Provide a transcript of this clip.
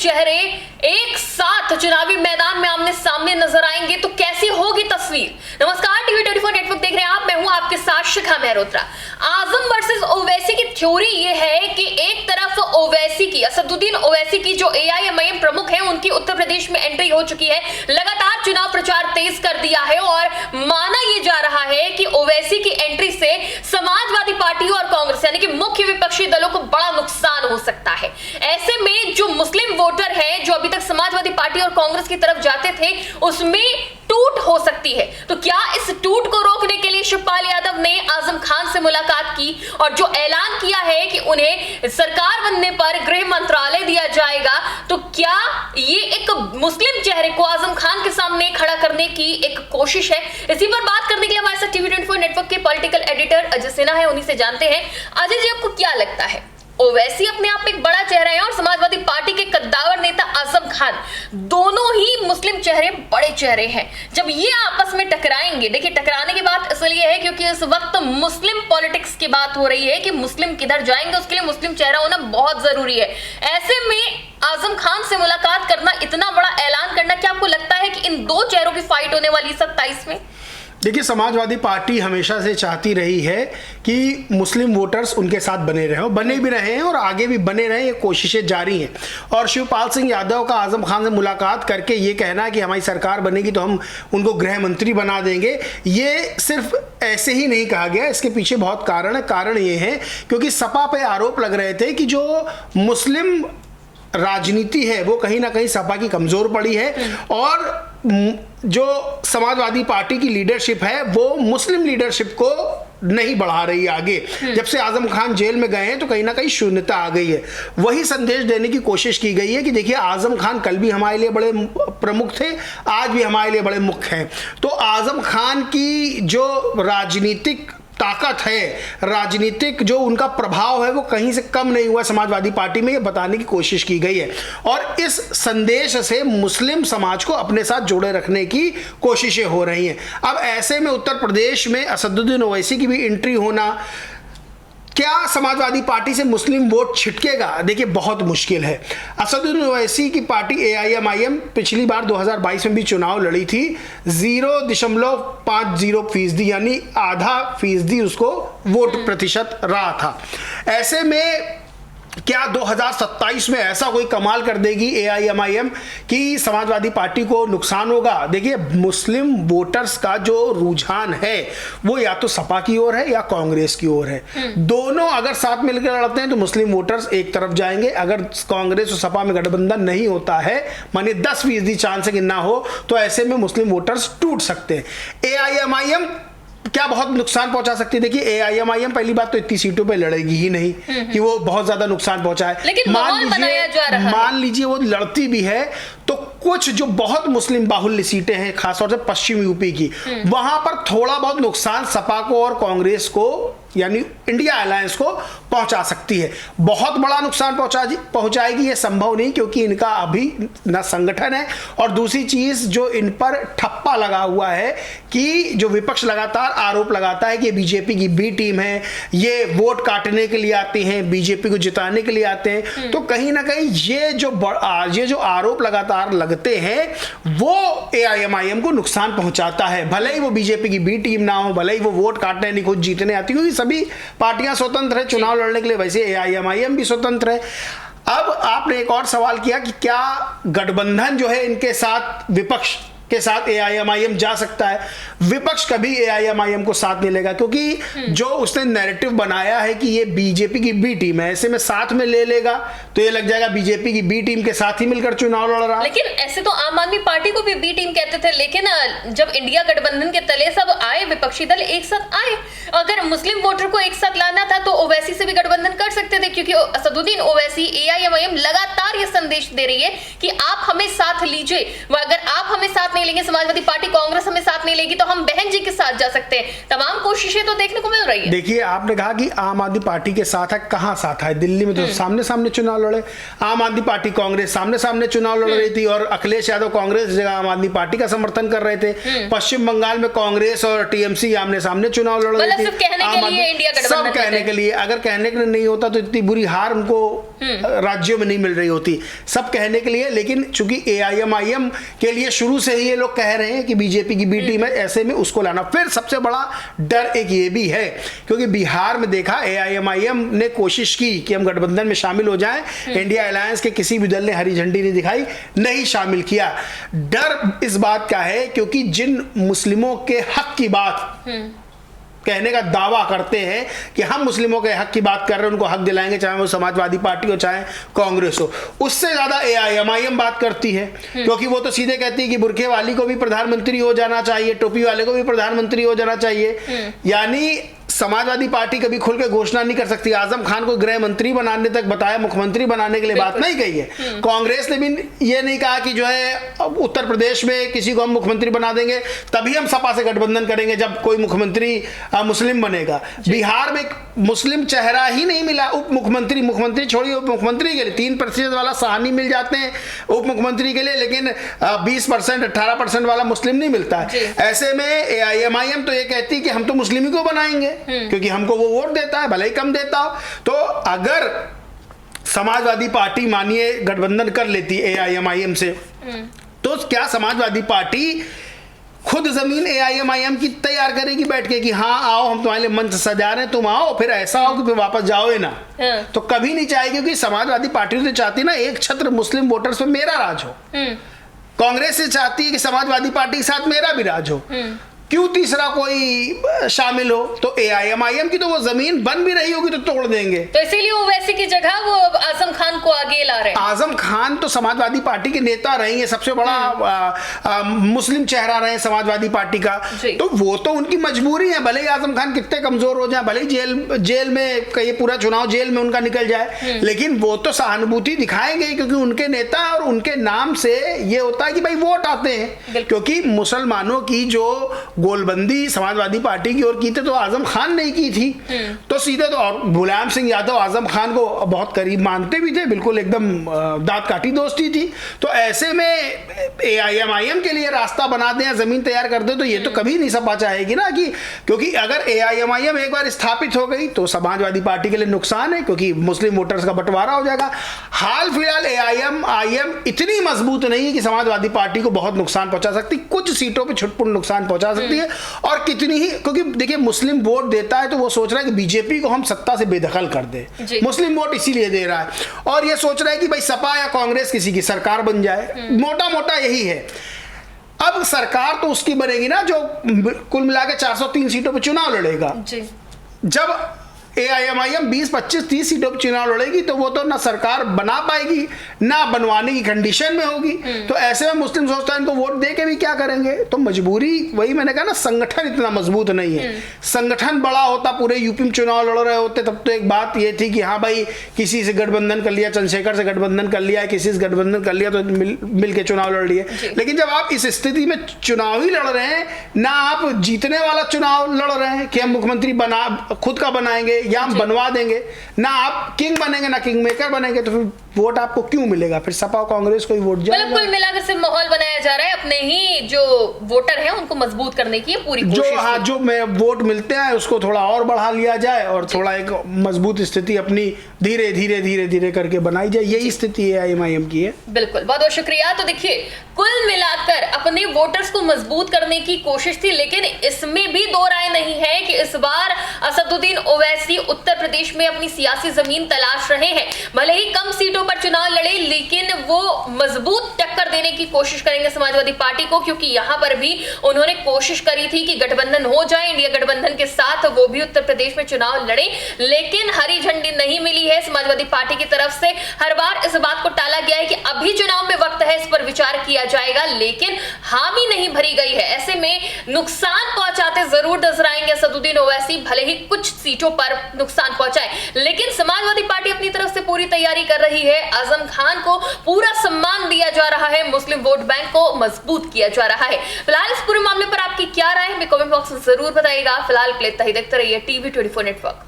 चेहरे एक साथ चुनावी मैदान में आमने सामने नजर आएंगे तो कैसी होगी तस्वीर। नमस्कार, टीवी 24 नेटवर्क देख रहे हैं आप, मैं हूं आपके साथ शिखा मेहरोत्रा। आजम वर्सेस ओवैसी की थ्योरी ये है कि एक तरफ ओवैसी की, असदुद्दीन ओवैसी की जो एआईएमआईएम प्रमुख है, उनकी उत्तर प्रदेश में एंट्री हो चुकी है, लगातार चुनाव प्रचार तेज कर दिया है और माना यह जा रहा है कि ओवैसी की एंट्री से समाजवादी पार्टी और कांग्रेस यानी कि मुख्य विपक्षी दलों को बड़ा नुकसान हो सकता है। ऐसे में जो मुस्लिम वोटर हैं, जो अभी तक समाजवादी पार्टी और कांग्रेस की तरफ जाते थे, उसमें टूट हो सकती है। तो क्या इस टूट को रोकने के लिए शिवपाल यादव ने आजम खान से मुलाकात की और जो ऐलान किया है कि उन्हें सरकार बनने पर गृह मंत्रालय दिया जाएगा, तो क्या ये एक मुस्लिम चेहरे को आजम खान के सामने खड़ा करने की एक कोशिश है? इसी पर बात करने के लिए हमारे साथ टीवी 24 नेटवर्क के पॉलिटिकल एडिटर अजय सिन्हा है, उन्हीं से जानते हैं। अजय जी, आपको क्या लगता है, ओवैसी अपने आप में एक बड़ा चेहरा है और समाजवादी पार्टी के कद्दावर नेता आजम खान, दोनों ही मुस्लिम चेहरे बड़े चेहरे हैं। जब ये आपस में टकराएंगे, देखिए टकराने की बात इसलिए है क्योंकि इस वक्त मुस्लिम पॉलिटिक्स की बात हो रही है कि मुस्लिम किधर जाएंगे, उसके लिए मुस्लिम चेहरा होना बहुत जरूरी है। ऐसे में आजम खान से मुलाकात करना, इतना बड़ा ऐलान करना, क्या आपको लगता है कि इन दो चेहरों की फाइट होने वाली 27 में? देखिए, समाजवादी पार्टी हमेशा से चाहती रही है कि मुस्लिम वोटर्स उनके साथ बने रहे, बने भी रहे हैं और आगे भी बने रहे, ये कोशिशें जारी हैं। और शिवपाल सिंह यादव का आजम खान से मुलाकात करके ये कहना कि हमारी सरकार बनेगी तो हम उनको गृह मंत्री बना देंगे, ये सिर्फ ऐसे ही नहीं कहा गया, इसके पीछे बहुत कारण है। कारण ये है क्योंकि सपा पे आरोप लग रहे थे कि जो मुस्लिम राजनीति है वो कहीं ना कहीं सपा की कमजोर पड़ी है और जो समाजवादी पार्टी की लीडरशिप है वो मुस्लिम लीडरशिप को नहीं बढ़ा रही आगे। जब से आजम खान जेल में गए हैं तो कहीं ना कहीं शून्यता आ गई है। वही संदेश देने की कोशिश की गई है कि देखिए, आजम खान कल भी हमारे लिए बड़े प्रमुख थे, आज भी हमारे लिए बड़े मुख्य हैं। तो आजम खान की जो राजनीतिक ताकत है, राजनीतिक जो उनका प्रभाव है, वो कहीं से कम नहीं हुआ समाजवादी पार्टी में, ये बताने की कोशिश की गई है। और इस संदेश से मुस्लिम समाज को अपने साथ जोड़े रखने की कोशिशें हो रही हैं। अब ऐसे में उत्तर प्रदेश में असदुद्दीन ओवैसी की भी एंट्री होना, क्या समाजवादी पार्टी से मुस्लिम वोट छिटकेगा? देखिए, बहुत मुश्किल है। असदुद्दीन ओवैसी की पार्टी एआईएमआईएम पिछली बार 2022 में भी चुनाव लड़ी थी, 0.50% यानी आधा फीसदी उसको वोट प्रतिशत रहा था। ऐसे में क्या 2027 में ऐसा कोई कमाल कर देगी एआईएमआईएम कि समाजवादी पार्टी को नुकसान होगा? देखिए, मुस्लिम वोटर्स का जो रुझान है वो या तो सपा की ओर है या कांग्रेस की ओर है। दोनों अगर साथ मिलकर लड़ते हैं तो मुस्लिम वोटर्स एक तरफ जाएंगे। अगर कांग्रेस और सपा में गठबंधन नहीं होता है, मानिए 10% चांस है कि ना हो, तो ऐसे में मुस्लिम वोटर्स टूट सकते हैं। एआईएमआईएम क्या बहुत नुकसान पहुंचा सकती है? देखिए, एआईएमआईएम पहली बात तो इतनी सीटों पे लड़ेगी ही नहीं कि वो बहुत ज्यादा नुकसान पहुंचाए। लेकिन मान लीजिए वो लड़ती भी है तो कुछ जो बहुत मुस्लिम बाहुल्य सीटें हैं, खासतौर से पश्चिम यूपी की, वहां पर थोड़ा बहुत नुकसान सपा को और कांग्रेस को यानी इंडिया अलायंस को पहुंचा सकती है। बहुत बड़ा नुकसान पहुंचाएगी ये संभव नहीं, क्योंकि इनका अभी न संगठन है और दूसरी चीज जो इन पर ठप्पा लगा हुआ है कि जो विपक्ष लगातार आरोप लगाता है कि ये बीजेपी की बी टीम है, ये वोट काटने के लिए आते हैं, बीजेपी को जिताने के लिए आते हैं। तो कहीं ना कहीं ये जो आरोप लगातार लगते हैं वो एआईएमआईएम को नुकसान पहुंचाता है। भले ही वो बीजेपी की बी टीम ना हो, भले ही वो वोट काटने नहीं, खुद जीतने आती, क्योंकि सभी पार्टियां स्वतंत्र है चुनाव लड़ने के लिए, वैसे एआईएमआईएम भी स्वतंत्र है। अब आपने एक और सवाल किया कि क्या गठबंधन जो है इनके साथ, विपक्ष के साथ एआईएमआईएम जा सकता है? विपक्ष कभी एआईएमआईएम को साथ नहीं लेगा, क्योंकि जो उसने नैरेटिव बनाया है कि ये बीजेपी की बी टीम है, ऐसे में साथ में ले लेगा तो ये लग जाएगा बीजेपी की बी टीम के साथ ही मिलकर चुनाव लड़ रहा। लेकिन ऐसे तो आम आदमी पार्टी को भी बी टीम कहते थे, लेकिन जब इंडिया गठबंधन के तले सब आए, विपक्षी दल एक साथ आए, अगर मुस्लिम वोटर को एक साथ लाना था तो ओवैसी से भी गठबंधन कर सकते थे, क्योंकि असदुद्दीन ओवैसी, एआईएमआईएम लगातार ये संदेश दे रही है कि आप हमें साथ लीजिए, अगर आप हमें साथ नहीं लेंगे, समाजवादी पार्टी कांग्रेस हमें साथ नहीं लेगी, तो हम बहन जी के साथ जा सकते हैं। तमाम कोशिशें तो देखने को मिल रही है। देखिए, आपने कहा कि आम आदमी पार्टी के साथ है, कहां साथ है? दिल्ली में तो सामने सामने चुनाव लड़े, आम आदमी पार्टी कांग्रेस सामने सामने चुनाव लड़ रही थी और अखिलेश यादव कांग्रेस की जगह आम आदमी पार्टी का समर्थन कर रहे थे। पश्चिम बंगाल में कांग्रेस और टीएमसी आमने सामने चुनाव लड़ रही थी। कहने के लिए इंडिया गठबंधन, सब कहने के लिए, अगर कहने के लिए नहीं होता तो इतनी बुरी हार उनको राज्यों में नहीं मिल रही होती। सब कहने के लिए, लेकिन चूंकि AIMIM के लिए शुरू से ही ये लोग कह रहे हैं कि बीजेपी की बी टीम है, ऐसे में उसको लाना। फिर सबसे बड़ा डर एक ये भी है, क्योंकि बिहार में देखा AIMIM ने कोशिश की कि हम गठबंधन में शामिल हो जाएं, इंडिया अलायंस के किसी भी दल ने हरी झंडी नहीं दिखाई, नहीं शामिल किया। डर इस बात का है क्योंकि जिन मुस्लिमों के हक की बात कहने का दावा करते हैं कि हम मुस्लिमों के हक की बात कर रहे हैं, उनको हक दिलाएंगे, चाहे वो समाजवादी पार्टी हो चाहे कांग्रेस हो, उससे ज्यादा AIMIM बात करती है। क्योंकि वो तो सीधे कहती है कि बुरखे वाली को भी प्रधानमंत्री हो जाना चाहिए, टोपी वाले को भी प्रधानमंत्री हो जाना चाहिए। यानी समाजवादी पार्टी कभी खुल के घोषणा नहीं कर सकती। आजम खान को गृह मंत्री बनाने तक बताया, मुख्यमंत्री बनाने के लिए बात नहीं कही है। कांग्रेस ने भी ये नहीं कहा कि जो है उत्तर प्रदेश में किसी को हम मुख्यमंत्री बना देंगे, तभी हम सपा से गठबंधन करेंगे जब कोई मुख्यमंत्री मुस्लिम बनेगा। बिहार में मुस्लिम चेहरा ही नहीं मिला। उप मुख्यमंत्री छोड़िए, उप मुख्यमंत्री के लिए 3% वाला साहनी मिल जाते हैं उप मुख्यमंत्री के लिए, लेकिन 20% 18% वाला मुस्लिम नहीं मिलता। ऐसे में AIMIM तो ये कहती है कि हम तो मुस्लिम ही को बनाएंगे क्योंकि हमको वो वोट देता है, भले ही कम देता हो। तो अगर समाजवादी पार्टी मानिए गठबंधन कर लेती AIMIM से, तो क्या समाजवादी पार्टी खुद जमीन AIMIM की तैयार करेगी बैठ के कि हाँ आओ, हम तुम्हारे लिए मंच सजा रहे हैं, तुम आओ, फिर ऐसा हो कि फिर वापस जाओ ना? तो कभी नहीं चाहेगी, क्योंकि समाजवादी पार्टी तो चाहती ना एक छत्र मुस्लिम वोटर्स पे मेरा राज हो। कांग्रेस से चाहती है कि समाजवादी पार्टी के साथ मेरा भी राज हो, क्यों तीसरा कोई शामिल हो? तो AIMIM की तो वो जमीन बन भी रही होगी तो तोड़ देंगे। तो इसीलिए ओवैसी की जगह वो आजम खान को आगे ला रहे हैं। आजम खान तो समाजवादी पार्टी के नेता रहे हैं, सबसे बड़ा मुस्लिम चेहरा रहे समाजवादी पार्टी का, तो वो तो उनकी मजबूरी है। भले ही आजम खान कितने कमजोर हो जाए, भले ही जेल में ये पूरा चुनाव जेल में उनका निकल जाए, लेकिन वो तो सहानुभूति दिखाएंगे क्योंकि उनके नेता और उनके नाम से ये होता है कि भाई वोट आते हैं। क्योंकि मुसलमानों की जो गोलबंदी समाजवादी पार्टी की ओर की थी तो आजम खान ने की थी, तो सीधे तो, और मुलायम सिंह यादव आजम खान को बहुत करीब मानते भी थे, बिल्कुल एकदम दांत काटी दोस्ती थी। तो ऐसे में AIMIM के लिए रास्ता बना दें, जमीन तैयार कर दे, तो ये तो कभी नहीं सपा चाहेगी ना, कि क्योंकि अगर AIMIM एक बार स्थापित हो गई तो समाजवादी पार्टी के लिए नुकसान है, क्योंकि मुस्लिम वोटर्स का बंटवारा हो जाएगा। हाल फिलहाल AIMIM इतनी मजबूत नहीं है कि समाजवादी पार्टी को बहुत नुकसान पहुंचा सकती, कुछ सीटों पर छुटपुट नुकसान पहुंचा सकती है। और कितनी ही, क्योंकि देखिए मुस्लिम वोट देता है तो वो सोच रहा है कि बीजेपी को हम सत्ता से बेदखल कर दे, मुस्लिम वोट इसीलिए दे रहा है, और ये सोच रहा है कि भाई सपा या कांग्रेस किसी की सरकार बन जाए, मोटा मोटा यही है। अब सरकार तो उसकी बनेगी ना जो कुल मिला के 403 सीटों पर चुनाव लड़ेगा। जब AIMIM 20, 25, 30 सीटों पर चुनाव लड़ेगी तो वो तो ना सरकार बना पाएगी ना बनवाने की कंडीशन में होगी। तो ऐसे में मुस्लिम सोचता है इनको वोट दे के भी क्या करेंगे। तो मजबूरी, वही मैंने कहा ना, संगठन इतना मजबूत नहीं है। संगठन बड़ा होता, पूरे यूपी में चुनाव लड़ रहे होते, तब तो एक बात ये थी कि हाँ भाई किसी से गठबंधन कर लिया, चंद्रशेखर से गठबंधन कर लिया, किसी से गठबंधन कर लिया तो मिल के चुनाव लड़ लिए। लेकिन जब आप इस स्थिति में चुनाव ही लड़ रहे हैं, ना आप जीतने वाला चुनाव लड़ रहे हैं कि हम मुख्यमंत्री खुद का बनाएंगे या हम बनवा देंगे, ना आप किंग बनेंगे ना किंग मेकर बनेंगे, तो फिर वोट आपको क्यों मिलेगा? फिर सपा कांग्रेस को ही वोट जाएगा। मतलब कुल मिलाकर सिर्फ माहौल बनाया जा रहा है, अपने ही जो वोटर हैं उनको मजबूत करने की पूरी कोशिश। जो वोट मिलते हैं उसको थोड़ा और बढ़ा लिया जाए और थोड़ा एक मजबूत स्थिति अपनी धीरे धीरे धीरे धीरे करके बनाई जाए, यही स्थिति है AIMIM की है। बिल्कुल, बहुत बहुत शुक्रिया। तो देखिए कुल मिलाकर अपने वोटर्स को मजबूत करने की कोशिश थी, लेकिन इसमें भी दो राय नहीं है कि इस बार असदुद्दीन ओवैसी उत्तर प्रदेश में अपनी सियासी जमीन तलाश रहे हैं। भले ही कम सीटों पर चुनाव लड़े, लेकिन वो मजबूत टक्कर देने की कोशिश करेंगे समाजवादी पार्टी को, क्योंकि यहां पर भी उन्होंने कोशिश करी थी कि गठबंधन हो जाए इंडिया गठबंधन के साथ, वो भी उत्तर प्रदेश में चुनाव लड़े, लेकिन हरी झंडी नहीं मिली है समाजवादी पार्टी की तरफ से। हर बार इस बात को टाला गया है कि अभी चुनाव में वक्त है, इस पर विचार किया जाएगा, लेकिन हामी नहीं भरी गई है। ऐसे में नुकसान पहुंचाते जरूर नजर आएंगे असदुद्दीन ओवैसी, भले ही कुछ सीटों पर नुकसान पहुंचाए, लेकिन समाजवादी पार्टी अपनी तरफ से पूरी तैयारी कर रही है। आजम खान को पूरा सम्मान दिया जा रहा है, मुस्लिम वोट बैंक को मजबूत किया जा रहा है। फिलहाल इस पूरे मामले पर आपकी क्या राय है, हमें कमेंट बॉक्स में जरूर बताइएगा। फिलहाल के लिए देखते रहिए TV24 नेटवर्क।